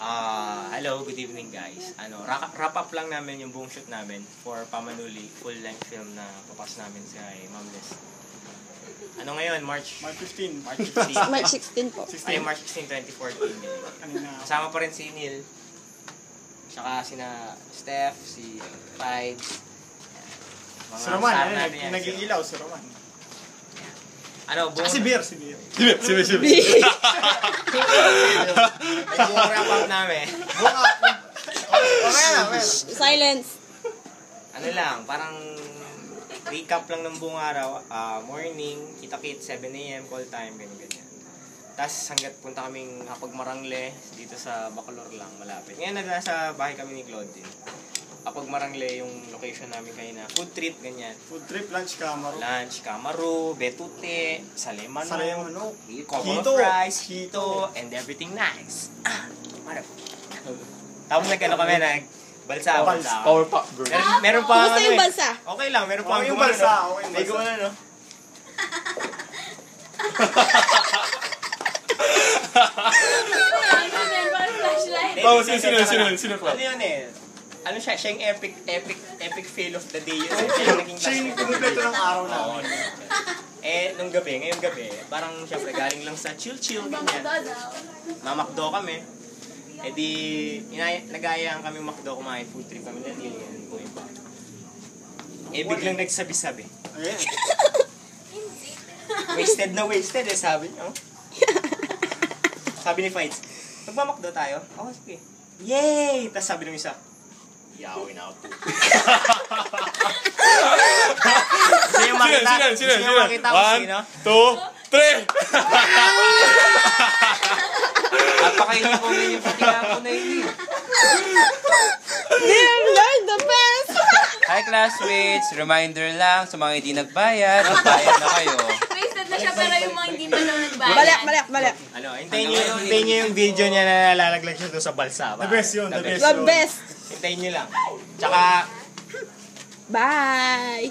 Hello, good evening guys. Wrap up lang namin yung buong shoot namin for Pamanuli full-length film na papas namin sa Ma'am Les. Ano ngayon? March 15. March 15. March 16 po. Ay, March 16, 2014. Kasama pa rin si Neil. Tsaka sina Steph, si Fives. Si Roman, naging ilaw si Roman. Si Beer. Buong wrap up namin. Silence. Ano lang, parang recap lang ng buong araw. Morning, kita-kit, 7 AM, call time, ganyan. Tapos hanggat punta kaming Apagmarangle dito sa Bacolor lang, malapit. Ngayon nasa bahay kami ni Claudine. Apagmarangle yung location namin kayo na food trip, ganyan. Food trip, lunch, Kamaru, Betute, Salemano, Hito, fries, Hito, and everything nice. Tapos kami, balsa. Power pop, bro. Meron pa Kumusta yung balsa? Okay lang, meron pa yung balsa. May gumano, no? Sino club? Ano yun eh? Ano siya? Siya yung epic fail of the day yun. Siya yung kumumpleto ng araw namin. Ngayong gabi, parang syempre galing lang sa chill, ganyan. Mamakdo kami. Di, nag-aayaan kami makdo, kumain food trip kami na Neil yan. Biglang nagsabi-sabi. Wasted sabi niyo. Sabi ni Fights, magmamakdo tayo? Oo, sige. Yay! Tapos sabi ng isa, yawin ako. Gusto yung makita ko sino? 1, 2, 3! Napakainin mo rin yung patiga ko na yun. They're the best! Hi classmates! Reminder lang sa mga hindi nagbayad, magbayad na kayo. Wasted na siya pero yung mga hindi pa daw nagbayad. Balik. Hintayin nyo yung video niya na nalalaglag siya doon sa balsa. The best yun. The best. Hintayin nyo lang. Tsaka, Bye!